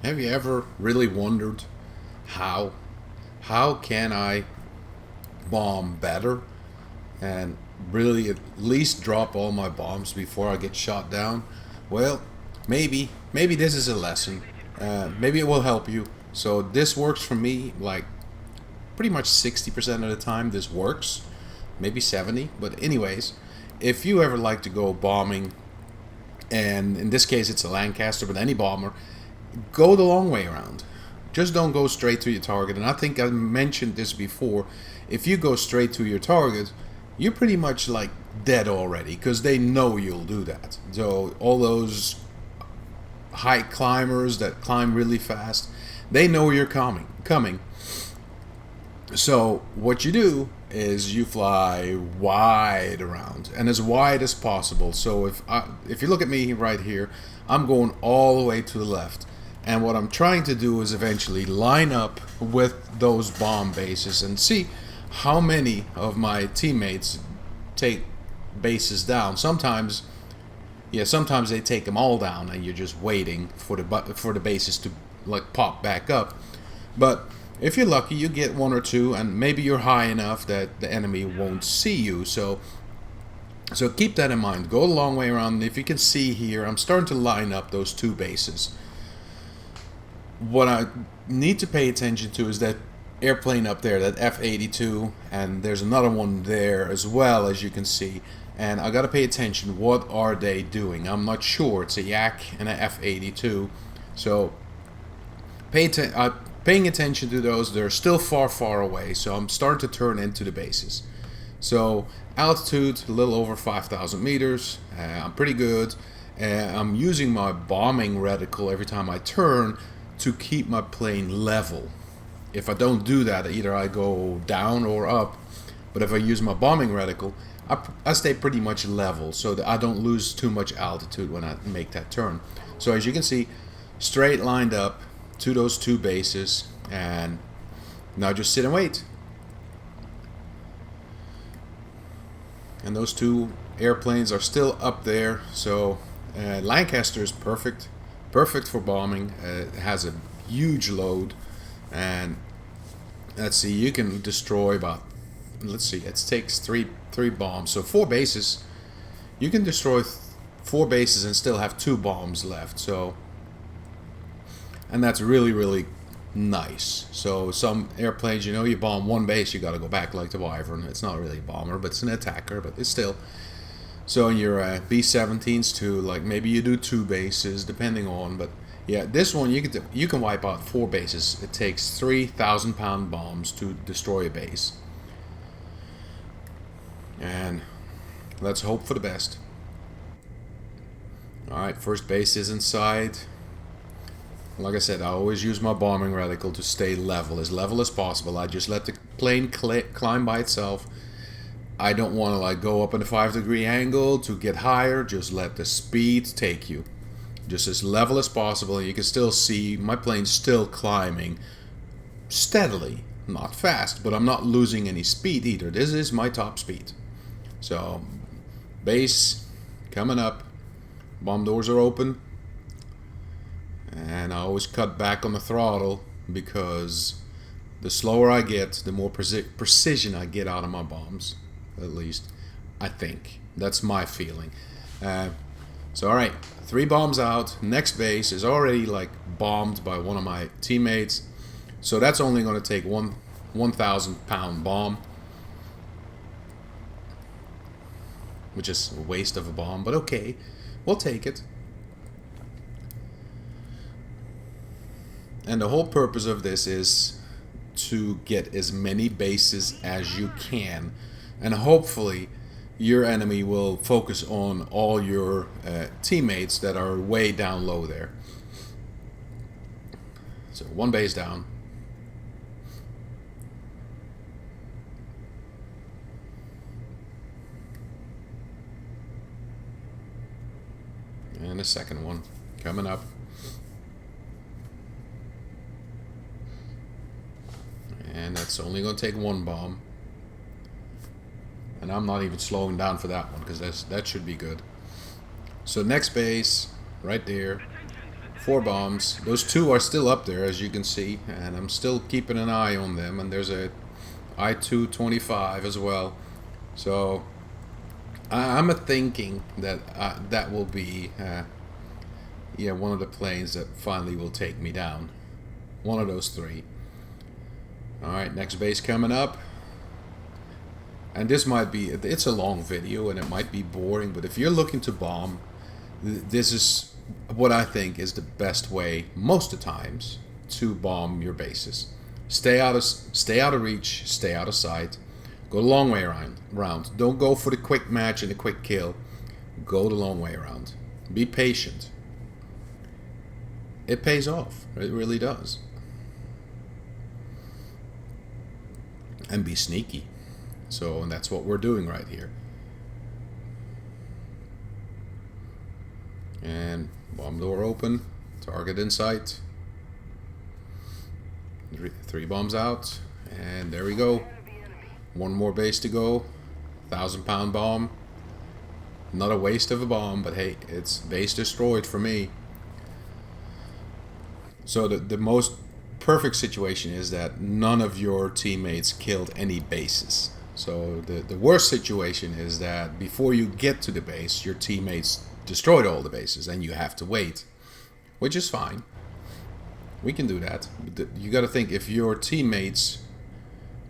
Have you ever really wondered how? How can I bomb better and really at least drop all my bombs before I get shot down? Well, maybe this is a lesson. Maybe it will help you. So this works for me like pretty much 60% of the time. This works, maybe 70. But anyways, if you ever like to go bombing, and in this case it's a Lancaster, but any bomber, go the long way around. Just don't go straight to your target. And I think I mentioned this before. If you go straight to your target, you're pretty much like dead already because they know you'll do that. So all those high climbers that climb really fast, they know you're coming. So what you do is you fly wide around and as wide as possible. So if you look at me right here, I'm going all the way to the left. And what I'm trying to do is eventually line up with those bomb bases and see how many of my teammates take bases down. Sometimes they take them all down, and you're just waiting for the bases to like pop back up. But if you're lucky, you get one or two, and maybe you're high enough that the enemy won't see you. So keep that in mind. Go a long way around. And if you can see here, I'm starting to line up those two bases. What I need to pay attention to is that airplane up there, that F-82, and there's another one there as well, as you can see. And I gotta pay attention. What are they doing? I'm not sure. It's a Yak and a F-82. So paying attention to those. They're still far away, so I'm starting to turn into the bases. So altitude a little over 5,000 meters. I'm pretty good. I'm using my bombing reticle every time I turn to keep my plane level. If I don't do that, either I go down or up. But if I use my bombing reticle, I stay pretty much level so that I don't lose too much altitude when I make that turn. So as you can see, straight lined up to those two bases, and now just sit and wait. And those two airplanes are still up there. So Lancaster is perfect for bombing. It has a huge load, and let's see, you can destroy about, let's see, it takes three bombs, so 4 bases. You can destroy 4 bases and still have 2 bombs left. So, and that's really nice. So some airplanes, you bomb 1 base, you got to go back like the Wyvern. It's not really a bomber, but it's an attacker, but it's still. So in your B-17s too, like maybe you do 2 bases depending on, but yeah, this one you can wipe out 4 bases. It takes 3,000-pound bombs to destroy a base. And let's hope for the best. Alright, first base is inside. Like I said, I always use my bombing reticle to stay level as possible. I just let the plane climb by itself. I don't want to like go up in a 5-degree angle to get higher. Just let the speed take you. Just as level as possible. You can still see my plane still climbing steadily. Not fast, but I'm not losing any speed either. This is my top speed. So, base coming up. Bomb doors are open. And I always cut back on the throttle because the slower I get, the more precision I get out of my bombs. At least, I think. That's my feeling. So, alright. 3 bombs out. Next base is already like bombed by one of my teammates. So that's only going to take 1,000-pound bomb. Which is a waste of a bomb, but okay. We'll take it. And the whole purpose of this is to get as many bases as you can. And hopefully your enemy will focus on all your teammates that are way down low there. So 1 base down. And a second one coming up. And that's only going to take 1 bomb. And I'm not even slowing down for that one because that should be good. So next base, right there. 4 bombs. Those 2 are still up there, as you can see, and I'm still keeping an eye on them. And there's a I-225 as well. So I'm thinking that that will be yeah, one of the planes that finally will take me down. One of those 3. Alright, next base coming up. And this might be, it's a long video and it might be boring, but if you're looking to bomb, this is what I think is the best way most of the times to bomb your bases. Stay out of reach, stay out of sight. Go the long way around. Don't go for the quick match and the quick kill. Go the long way around. Be patient. It pays off. It really does. And be sneaky. So, and that's what we're doing right here. And bomb door open. Target in sight. 3 bombs out. And there we go. 1 more base to go. 1,000-pound bomb. Not a waste of a bomb, but hey, it's base destroyed for me. So the most perfect situation is that none of your teammates killed any bases. So the worst situation is that before you get to the base, your teammates destroyed all the bases and you have to wait, which is fine. We can do that. But you got to think, if your teammates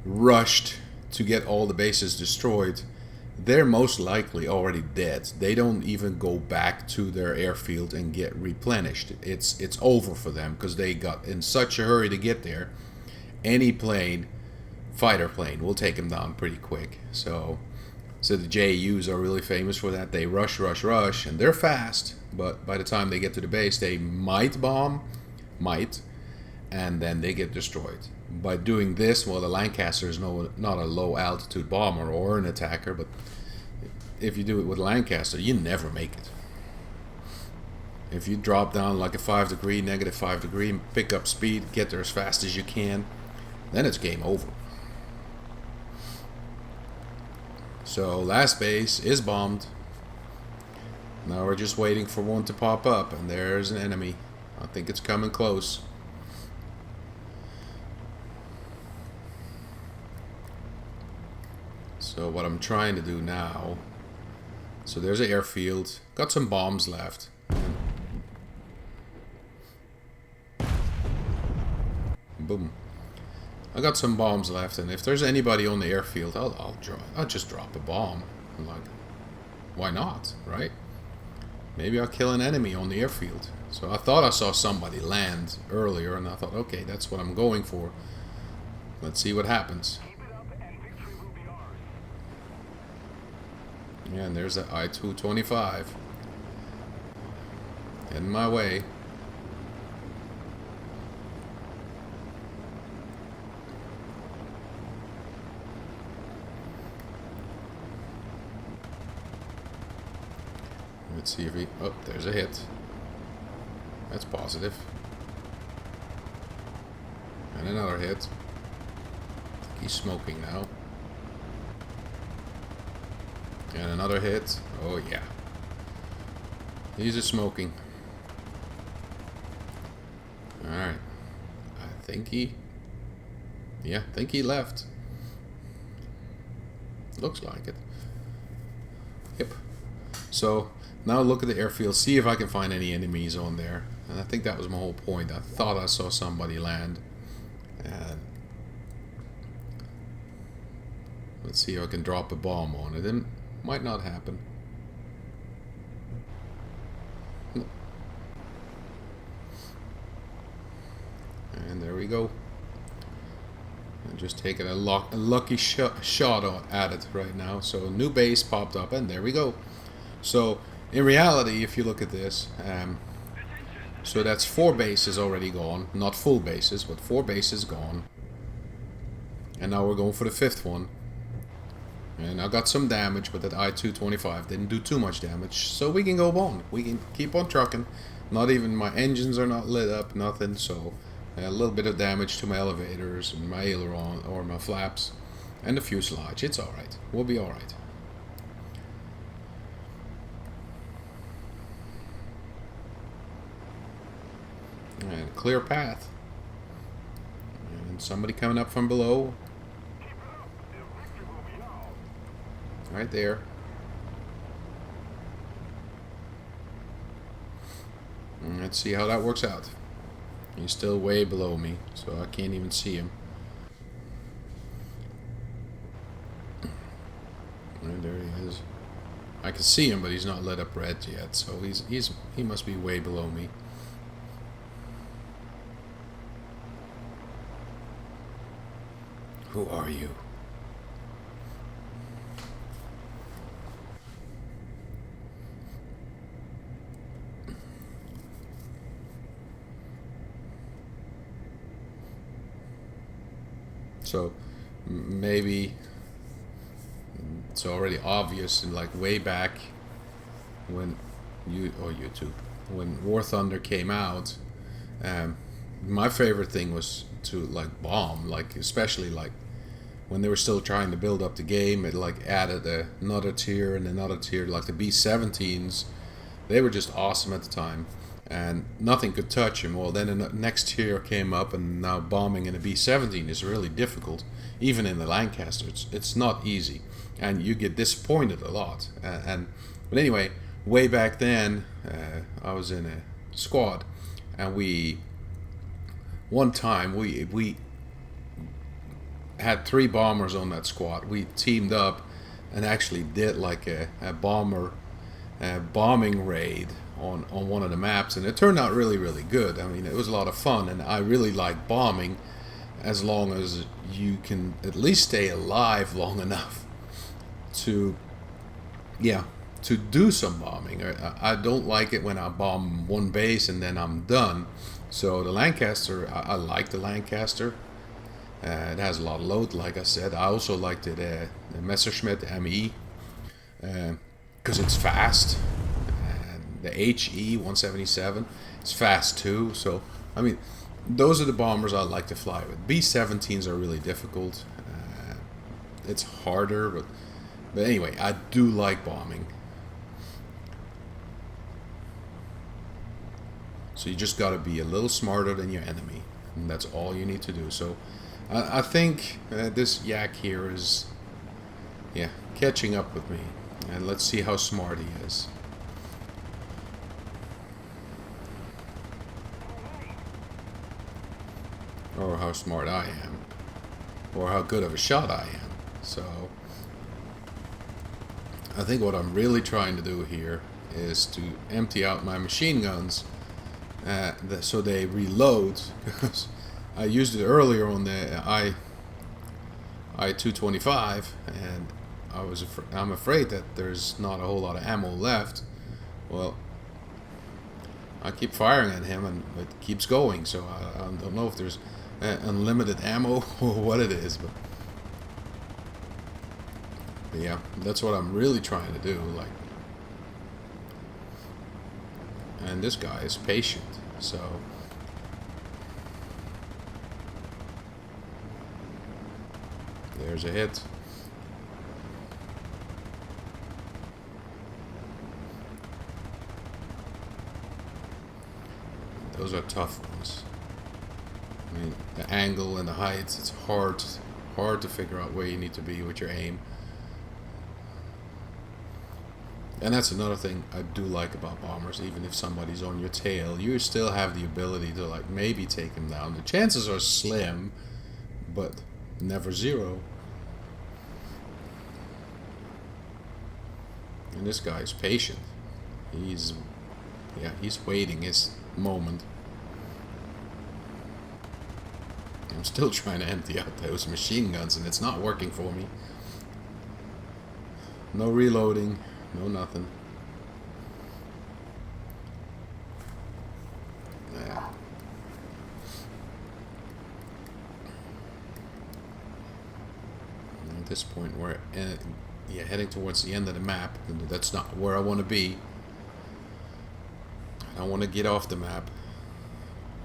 rushed to get all the bases destroyed, they're most likely already dead. They don't even go back to their airfield and get replenished. It's over for them because they got in such a hurry to get there. Any plane, fighter plane, will take them down pretty quick. So the JUs are really famous for that. They rush, and they're fast. But by the time they get to the base, they might bomb, and then they get destroyed. By doing this, well, the Lancaster is not a low altitude bomber or an attacker, but if you do it with Lancaster, you never make it. If you drop down like a -5 degree, pick up speed, get there as fast as you can, then it's game over. So last base is bombed. Now we're just waiting for one to pop up, and there's an enemy. I think it's coming close. So what I'm trying to do now, so there's an airfield, got some bombs left. Boom. I got some bombs left, and if there's anybody on the airfield, I'll just drop a bomb. I'm like, why not, right? Maybe I'll kill an enemy on the airfield. So I thought I saw somebody land earlier, and I thought, okay, that's what I'm going for. Let's see what happens. Yeah, and there's that I-225. In my way. Let's see if he... Oh, there's a hit. That's positive. And another hit. I think he's smoking now. And another hit. Oh yeah. He's a smoking. Alright. I think he... Yeah, I think he left. Looks like it. Yep. So, now look at the airfield. See if I can find any enemies on there. And I think that was my whole point. I thought I saw somebody land. And let's see if I can drop a bomb on it. It might not happen. And there we go. I'm just taking a lucky shot at it right now. So new base popped up, and there we go. So in reality, if you look at this, so that's 4 bases already gone. Not full bases, but 4 bases gone. And now we're going for the 5th one. And I got some damage, but that I-225 didn't do too much damage. So we can go on. We can keep on trucking. Not even my engines are not lit up, nothing. So a little bit of damage to my elevators and my aileron or my flaps and the fuselage. It's alright. We'll be alright. clear path. And somebody coming up from below. Right there. And let's see how that works out. He's still way below me, so I can't even see him. And there he is. I can see him, but he's not lit up red yet, so he must be way below me. Who are you? So maybe it's already obvious, and like way back when YouTube, when War Thunder came out, my favorite thing was to like bomb, like especially like when they were still trying to build up the game. It like added another tier and another tier, like the B-17s. They were just awesome at the time, and nothing could touch him. Well, then the next tier came up, and now bombing in a B-17 is really difficult. Even in the Lancaster, it's not easy, and you get disappointed a lot. But anyway, way back then, I was in a squad, and one time we had 3 bombers on that squad. We teamed up and actually did like a bombing raid on one of the maps, and it turned out really, really good. I mean, it was a lot of fun, and I really like bombing as long as you can at least stay alive long enough to do some bombing. I don't like it when I bomb one base and then I'm done. So the Lancaster, I like the Lancaster. It has a lot of load, like I said. I also liked the Messerschmitt ME because it's fast. The HE 177, it's fast too. So I mean, those are the bombers I like to fly with. B-17s are really difficult. It's harder, but anyway, I do like bombing. So you just got to be a little smarter than your enemy, and that's all you need to do. So I think this yak here is catching up with me, and let's see how smart he is. Or how smart I am, or how good of a shot I am. So I think what I'm really trying to do here is to empty out my machine guns so they reload, because I used it earlier on the I-225, and I'm afraid that there's not a whole lot of ammo left. Well, I keep firing at him and it keeps going, so I don't know if there's unlimited ammo or what it is, but yeah, that's what I'm really trying to do. Like, and this guy is patient, so there's a hit. Those are tough ones. I mean, the angle and the heights, it's hard to figure out where you need to be with your aim. And that's another thing I do like about bombers. Even if somebody's on your tail, you still have the ability to like maybe take him down. The chances are slim, but never zero. And this guy is patient. He's waiting his moment. I'm still trying to empty out those machine guns, and it's not working for me. No reloading, no nothing. Yeah. At this point, we're heading towards the end of the map, and that's not where I want to be. I don't want to get off the map.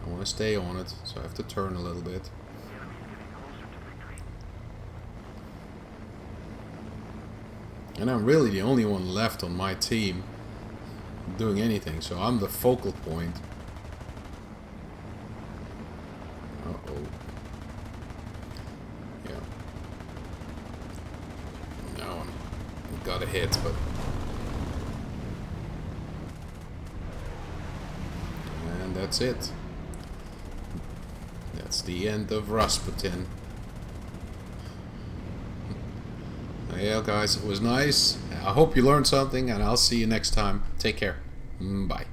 I want to stay on it, so I have to turn a little bit. And I'm really the only one left on my team doing anything, so I'm the focal point. Oh. Yeah. No, I got a hit, but... And that's it. That's the end of Rasputin. Yeah, guys, it was nice. I hope you learned something, and I'll see you next time. Take care. Bye.